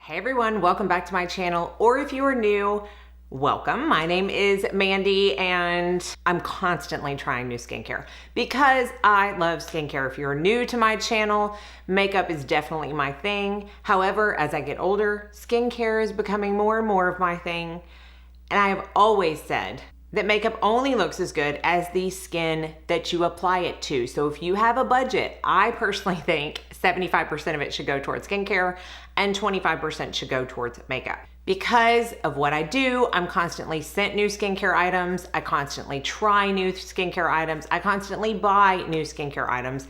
Hey everyone, welcome back to my channel, or if you are new, welcome. My name is Mandy and I'm constantly trying new skincare because I love skincare. If you're new to my channel, makeup is definitely my thing. However, as I get older, skincare is becoming more and more of my thing. And I have always said that makeup only looks as good as the skin that you apply it to. So if you have a budget, I personally think 75% of it should go towards skincare and 25% should go towards makeup. Because of what I do, I'm constantly sent new skincare items. I constantly try new skincare items. I constantly buy new skincare items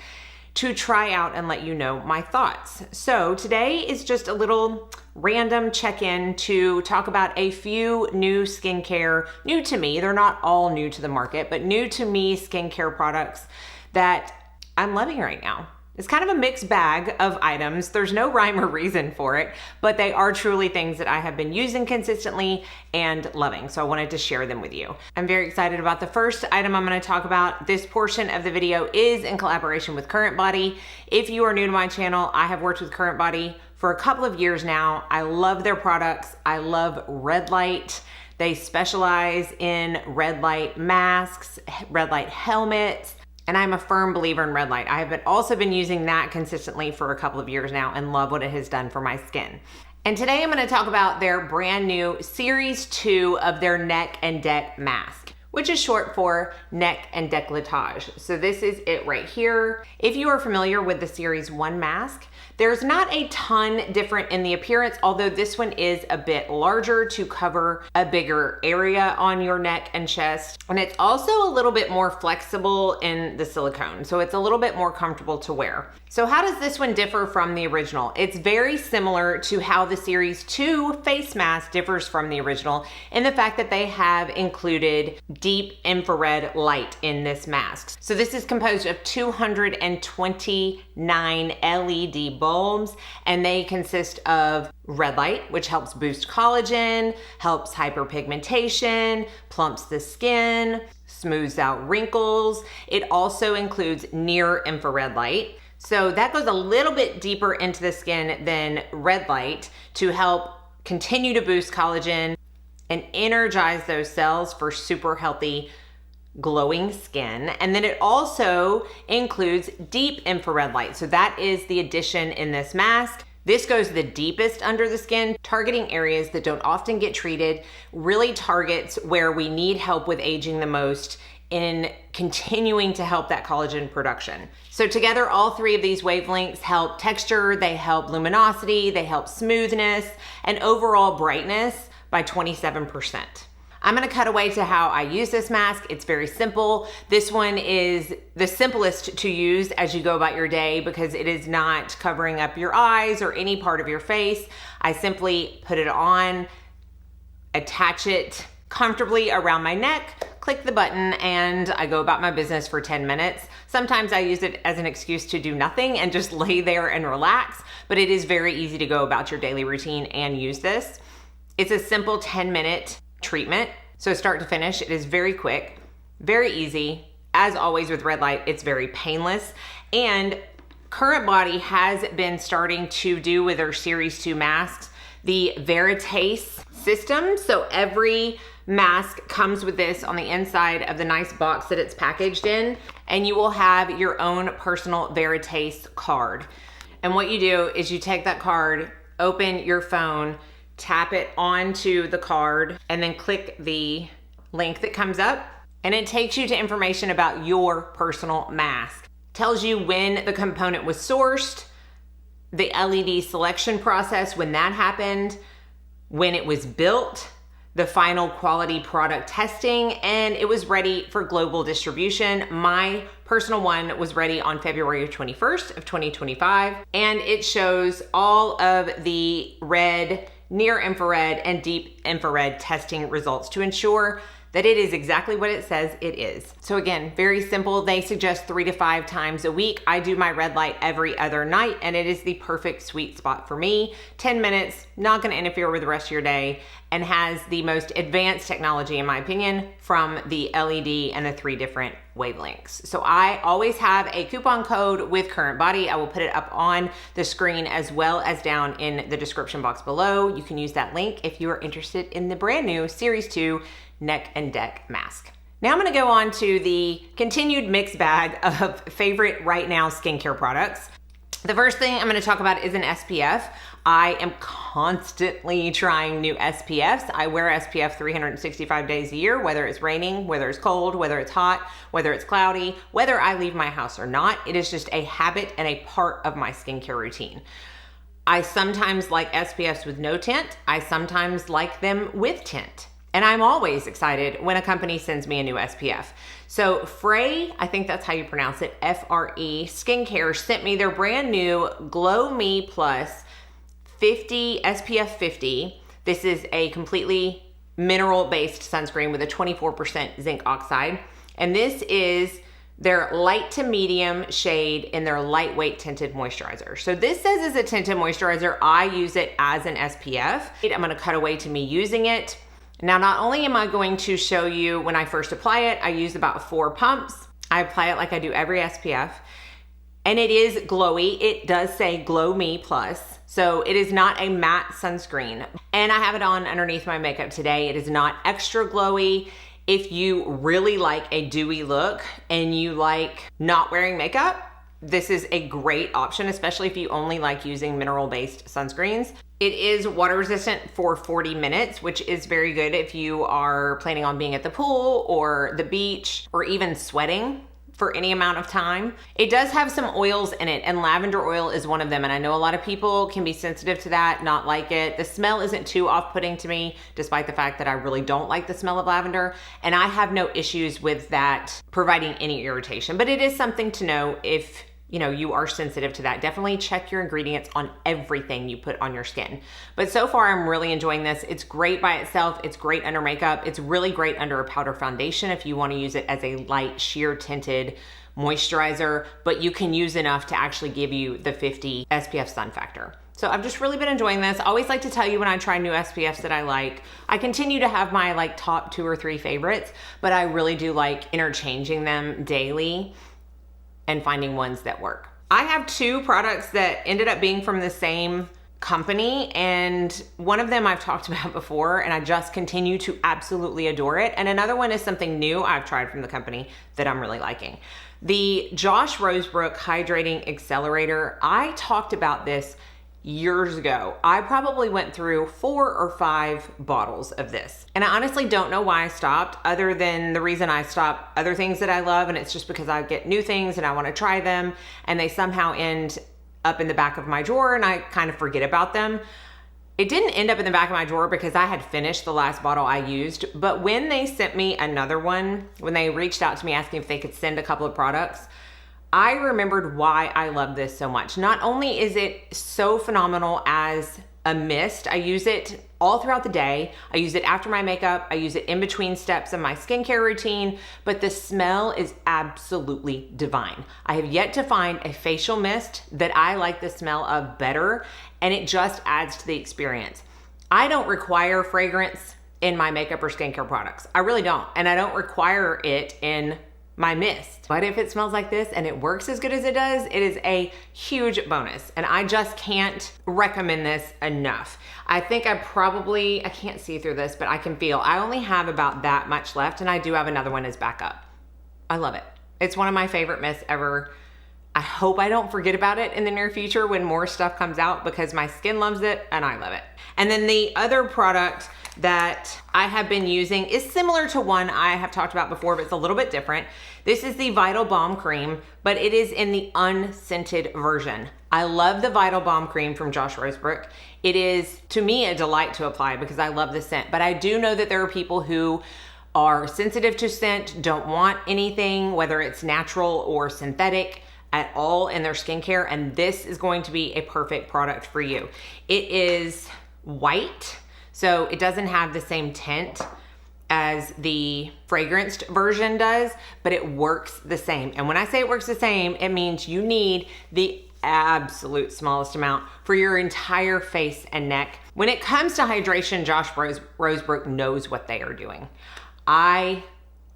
to try out and let you know my thoughts. So today is just a little random check-in to talk about a few new skincare, new to me, they're not all new to the market, but new to me skincare products that I'm loving right now. It's kind of a mixed bag of items. There's no rhyme or reason for it, but they are truly things that I have been using consistently and loving. So I wanted to share them with you. I'm very excited about the first item I'm gonna talk about. This portion of the video is in collaboration with CurrentBody. If you are new to my channel, I have worked with CurrentBody for a couple of years now. I love their products. I love red light. They specialize in red light masks, red light helmets, and I'm a firm believer in red light. I have also been using that consistently for a couple of years now and love what it has done for my skin. And today I'm gonna talk about their brand new Series 2 of their neck and deck mask, which is short for neck and décolletage. So this is it right here. If you are familiar with the Series 1 mask, there's not a ton different in the appearance, although this one is a bit larger to cover a bigger area on your neck and chest. And it's also a little bit more flexible in the silicone, so it's a little bit more comfortable to wear. So how does this one differ from the original? It's very similar to how the Series 2 face mask differs from the original in the fact that they have included deep infrared light in this mask. So this is composed of 229 LED bulbs, and they consist of red light, which helps boost collagen, helps hyperpigmentation, plumps the skin, smooths out wrinkles. It also includes near infrared light. So that goes a little bit deeper into the skin than red light to help continue to boost collagen and energize those cells for super healthy glowing skin. And then it also includes deep infrared light. So that is the addition in this mask. This goes the deepest under the skin, targeting areas that don't often get treated, really targets where we need help with aging the most in continuing to help that collagen production. So together, all three of these wavelengths help texture, they help luminosity, they help smoothness, and overall brightness by 27%. I'm gonna cut away to how I use this mask. It's very simple. This one is the simplest to use as you go about your day because it is not covering up your eyes or any part of your face. I simply put it on, attach it comfortably around my neck, click the button, and I go about my business for 10 minutes. Sometimes I use it as an excuse to do nothing and just lay there and relax, but it is very easy to go about your daily routine and use this. It's a simple 10-minute treatment. So start to finish, it is very quick, very easy. As always with red light, it's very painless. And CurrentBody has been starting to do with their Series 2 masks, the Veritace system. So every mask comes with this on the inside of the nice box that it's packaged in, and you will have your own personal Veritace card. And what you do is you take that card, open your phone, tap it onto the card, and then click the link that comes up, and it takes you to information about your personal mask. Tells you when the component was sourced, the LED selection process, when that happened, when it was built, the final quality product testing, and it was ready for global distribution. My personal one was ready on February 21st of 2025, and it shows all of the red, near infrared, and deep infrared testing results to ensure that it is exactly what it says it is. So again, very simple. They suggest 3 to 5 times a week. I do my red light every other night, and it is the perfect sweet spot for me. 10 minutes, not gonna interfere with the rest of your day, and has the most advanced technology, in my opinion, from the LED and the 3 different wavelengths. So I always have a coupon code with CurrentBody. I will put it up on the screen as well as down in the description box below. You can use that link if you are interested in the brand new Series 2 neck and deck mask. Now I'm gonna go on to the continued mixed bag of favorite right now skincare products. The first thing I'm gonna talk about is an SPF. I am constantly trying new SPFs. I wear SPF 365 days a year, whether it's raining, whether it's cold, whether it's hot, whether it's cloudy, whether I leave my house or not. It is just a habit and a part of my skincare routine. I sometimes like SPFs with no tint. I sometimes like them with tint. And I'm always excited when a company sends me a new SPF. So Frey, I think that's how you pronounce it, F-R-E, Skincare sent me their brand new Glow Me Plus 50, SPF 50. This is a completely mineral-based sunscreen with a 24% zinc oxide. And this is their light to medium shade in their lightweight tinted moisturizer. So this says it's a tinted moisturizer. I use it as an SPF. I'm gonna cut away to me using it. Now, not only am I going to show you when I first apply it, I use about 4 pumps. I apply it like I do every SPF, and it is glowy. It does say Glow Me Plus, so it is not a matte sunscreen. And I have it on underneath my makeup today. It is not extra glowy. If you really like a dewy look and you like not wearing makeup, this is a great option, especially if you only like using mineral-based sunscreens. It is water resistant for 40 minutes, which is very good if you are planning on being at the pool or the beach or even sweating for any amount of time. It does have some oils in it, and lavender oil is one of them. And I know a lot of people can be sensitive to that, not like it. The smell isn't too off-putting to me, despite the fact that I really don't like the smell of lavender. And I have no issues with that providing any irritation, but it is something to know if you are sensitive to that. Definitely check your ingredients on everything you put on your skin. But so far, I'm really enjoying this. It's great by itself. It's great under makeup. It's really great under a powder foundation if you want to use it as a light sheer tinted moisturizer, but you can use enough to actually give you the 50 SPF sun factor. So I've just really been enjoying this. I always like to tell you when I try new SPFs that I like. I continue to have my top 2 or 3 favorites, but I really do like interchanging them daily and finding ones that work. I have 2 products that ended up being from the same company, and one of them I've talked about before, and I just continue to absolutely adore it. And another one is something new I've tried from the company that I'm really liking. The Josh Rosebrook Hydrating Accelerator. I talked about this years ago. I probably went through 4 or 5 bottles of this. And I honestly don't know why I stopped, other than the reason I stopped other things that I love, and it's just because I get new things and I want to try them, and they somehow end up in the back of my drawer and I kind of forget about them. It didn't end up in the back of my drawer because I had finished the last bottle I used, but when they sent me another one, when they reached out to me asking if they could send a couple of products, I remembered why I love this so much. Not only is it so phenomenal as a mist, I use it all throughout the day. I use it after my makeup. I use it in between steps of my skincare routine, but the smell is absolutely divine. I have yet to find a facial mist that I like the smell of better, and it just adds to the experience. I don't require fragrance in my makeup or skincare products. I really don't, and I don't require it in my mist. But if it smells like this and it works as good as it does, it is a huge bonus. And I just can't recommend this enough. I think I can't see through this, but I can feel, I only have about that much left, and I do have another one as backup. I love it. It's one of my favorite mists ever. I hope I don't forget about it in the near future when more stuff comes out, because my skin loves it and I love it. And then the other product that I have been using is similar to one I have talked about before, but it's a little bit different. This is the Vital Balm Cream, but it is in the unscented version. I love the Vital Balm Cream from Josh Rosebrook. It is, to me, a delight to apply because I love the scent, but I do know that there are people who are sensitive to scent, don't want anything, whether it's natural or synthetic, at all in their skincare, and this is going to be a perfect product for you. It is white, so it doesn't have the same tint as the fragranced version does, but it works the same. And when I say it works the same, it means you need the absolute smallest amount for your entire face and neck. When it comes to hydration, Josh Rosebrook knows what they are doing. I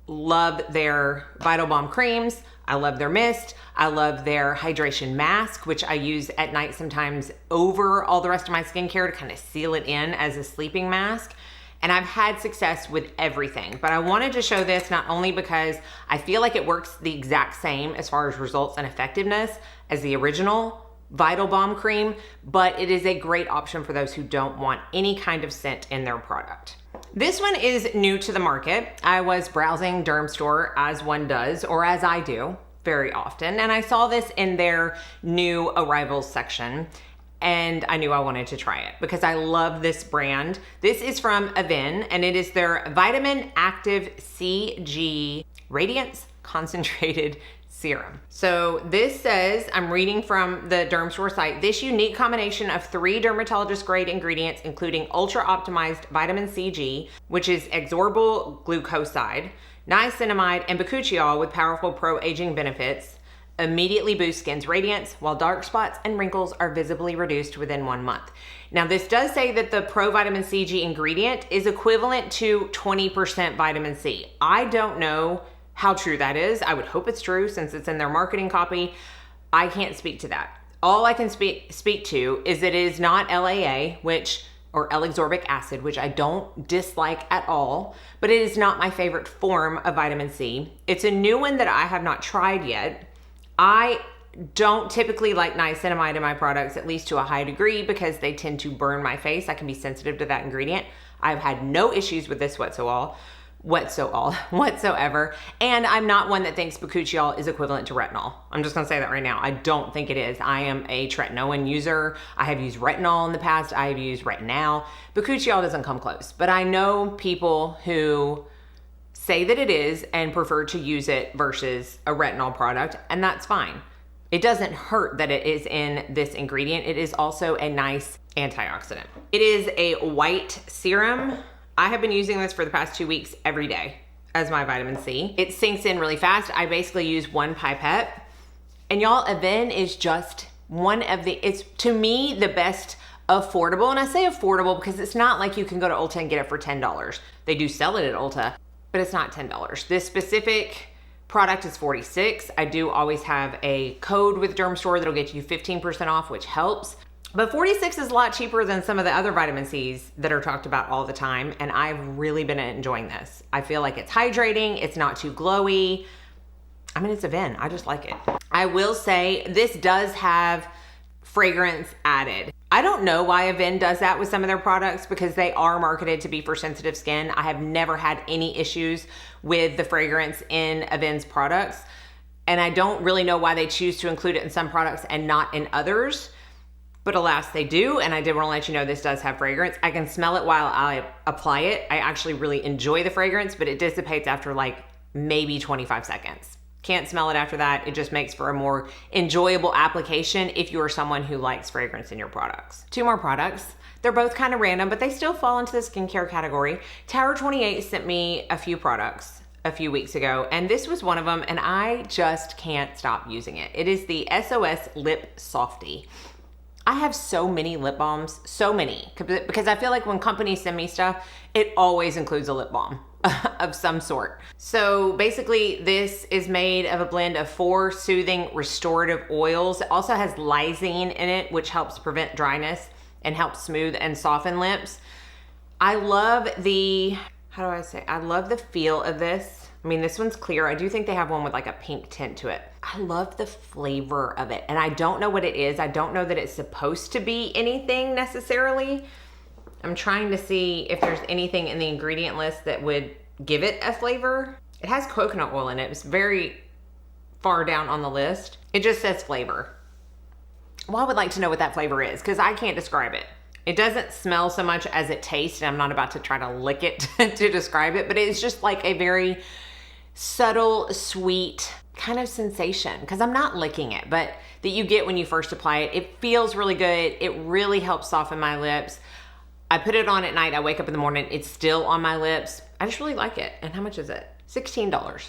love their Vital Balm creams. I love their mist. I love their hydration mask, which I use at night sometimes over all the rest of my skincare to kind of seal it in as a sleeping mask. And I've had success with everything, but I wanted to show this not only because I feel like it works the exact same as far as results and effectiveness as the original Vital Balm cream, but it is a great option for those who don't want any kind of scent in their product. This one is new to the market. I was browsing Derm Store as one does, or as I do very often, and I saw this in their new arrivals section. And I knew I wanted to try it because I love this brand. This is from Avène, and it is their Vitamin Active CG Radiance Concentrated Serum. So this says, I'm reading from the Derm Store site, this unique combination of 3 dermatologist grade ingredients, including ultra optimized vitamin CG, which is exorbital glucoside, niacinamide, and bakuchiol with powerful pro-aging benefits, immediately boost skin's radiance while dark spots and wrinkles are visibly reduced within 1 month. Now this does say that the Pro Vitamin CG ingredient is equivalent to 20% vitamin C. I don't know how true that is. I would hope it's true since it's in their marketing copy. I can't speak to that. All I can speak to is that it is not LAA, or L-ascorbic acid, which I don't dislike at all, but it is not my favorite form of vitamin C. It's a new one that I have not tried yet. I don't typically like niacinamide in my products, at least to a high degree, because they tend to burn my face. I can be sensitive to that ingredient. I've had no issues with this whatsoever. And I'm not one that thinks bakuchiol is equivalent to retinol. I'm just gonna say that right now. I don't think it is. I am a tretinoin user. I have used retinol in the past. I have used retinol. Bakuchiol doesn't come close, but I know people who say that it is and prefer to use it versus a retinol product, and that's fine. It doesn't hurt that it is in this ingredient. It is also a nice antioxidant. It is a white serum. I have been using this for the past 2 weeks every day as my vitamin C. It sinks in really fast. I basically use 1 pipette. And y'all, Avene is just one of it's to me the best affordable. And I say affordable because it's not like you can go to Ulta and get it for $10. They do sell it at Ulta, but it's not $10. This specific product is $46. I do always have a code with Derm Store that'll get you 15% off, which helps. But $46 is a lot cheaper than some of the other vitamin C's that are talked about all the time, and I've really been enjoying this. I feel like it's hydrating, it's not too glowy. I mean, it's Avene, I just like it. I will say this does have fragrance added. I don't know why Avene does that with some of their products because they are marketed to be for sensitive skin. I have never had any issues with the fragrance in Avene's products, and I don't really know why they choose to include it in some products and not in others. But alas, they do, and I did want to let you know this does have fragrance. I can smell it while I apply it. I actually really enjoy the fragrance, but it dissipates after like maybe 25 seconds. Can't smell it after that. It just makes for a more enjoyable application if you are someone who likes fragrance in your products. 2 more products. They're both kind of random, but they still fall into the skincare category. Tower 28 sent me a few products a few weeks ago, and this was one of them, and I just can't stop using it. It is the SOS Lip Softy. I have so many lip balms, so many, because I feel like when companies send me stuff, it always includes a lip balm of some sort. So basically this is made of a blend of 4 soothing restorative oils. It also has lysine in it, which helps prevent dryness and helps smooth and soften lips. I love the, I love the feel of this. I mean, this one's clear. I do think they have one with like a pink tint to it. I love the flavor of it, and I don't know what it is. I don't know that it's supposed to be anything necessarily. I'm trying to see if there's anything in the ingredient list that would give it a flavor. It has coconut oil in it. It's very far down on the list. It just says flavor. Well, I would like to know what that flavor is because I can't describe it. It doesn't smell so much as it tastes, and I'm not about to try to lick it to describe it, but it's just like a very subtle, sweet kind of sensation, because I'm not licking it, but that you get when you first apply it. It feels really good. It really helps soften my lips. I put it on at night. I wake up in the morning, it's still on my lips. I just really like it. And how much is it? $16.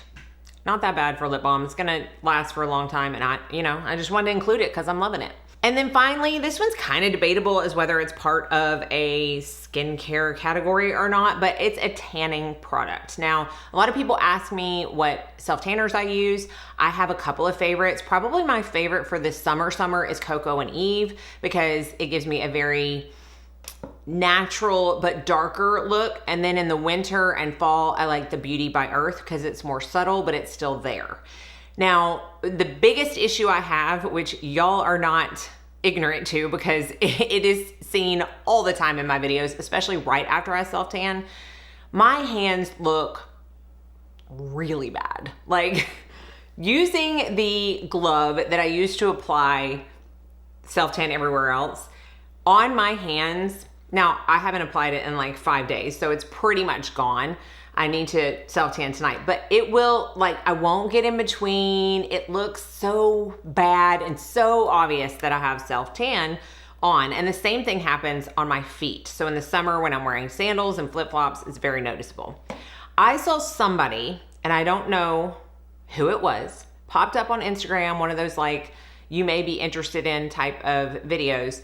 Not that bad for lip balm. It's gonna last for a long time, and I just wanted to include it because I'm loving it. And then finally, this one's kind of debatable as whether it's part of a skincare category or not, but it's a tanning product. Now, a lot of people ask me what self-tanners I use. I have a couple of favorites. Probably my favorite for this summer is Coco and Eve, because it gives me a very natural but darker look. And then in the winter and fall, I like the Beauty by Earth because it's more subtle, but it's still there. Now, the biggest issue I have, which y'all are not ignorant to because it is seen all the time in my videos, especially right after I self-tan, my hands look really bad. Like, using the glove that I used to apply self-tan everywhere else on my hands, now I haven't applied it in like 5 days, so it's pretty much gone. I need to self-tan tonight, but it will, like, I won't get in between. It looks so bad and so obvious that I have self-tan on. And the same thing happens on my feet. So in the summer when I'm wearing sandals and flip-flops, it's very noticeable. I saw somebody, and I don't know who it was, popped up on Instagram, one of those like, you may be interested in type of videos,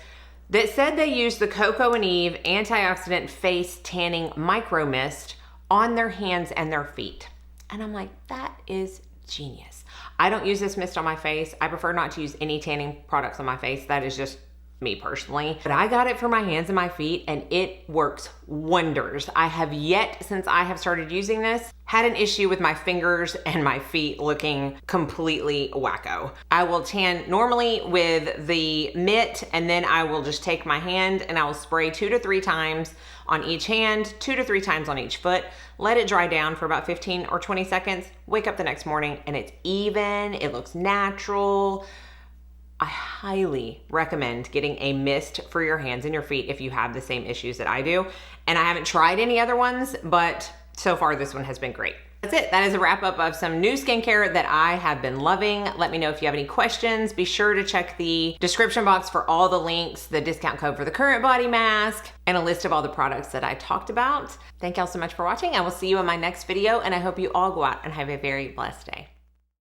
that said they used the Coco and Eve antioxidant face tanning micro mist on their hands and their feet. And I'm like, that is genius. I don't use this mist on my face. I prefer not to use any tanning products on my face. That is just me personally. But I got it for my hands and my feet, and it works wonders. I have yet, since I have started using this, had an issue with my fingers and my feet looking completely wacko. I will tan normally with the mitt, and then I will just take my hand and I will spray 2 to 3 times on each hand, 2 to 3 times on each foot, let it dry down for about 15 or 20 seconds, wake up the next morning and it's even, it looks natural. I highly recommend getting a mist for your hands and your feet if you have the same issues that I do. And I haven't tried any other ones, but so far this one has been great. That's it. That is a wrap up of some new skincare that I have been loving. Let me know if you have any questions. Be sure to check the description box for all the links, the discount code for the CurrentBody mask, and a list of all the products that I talked about. Thank y'all so much for watching. I will see you in my next video, and I hope you all go out and have a very blessed day.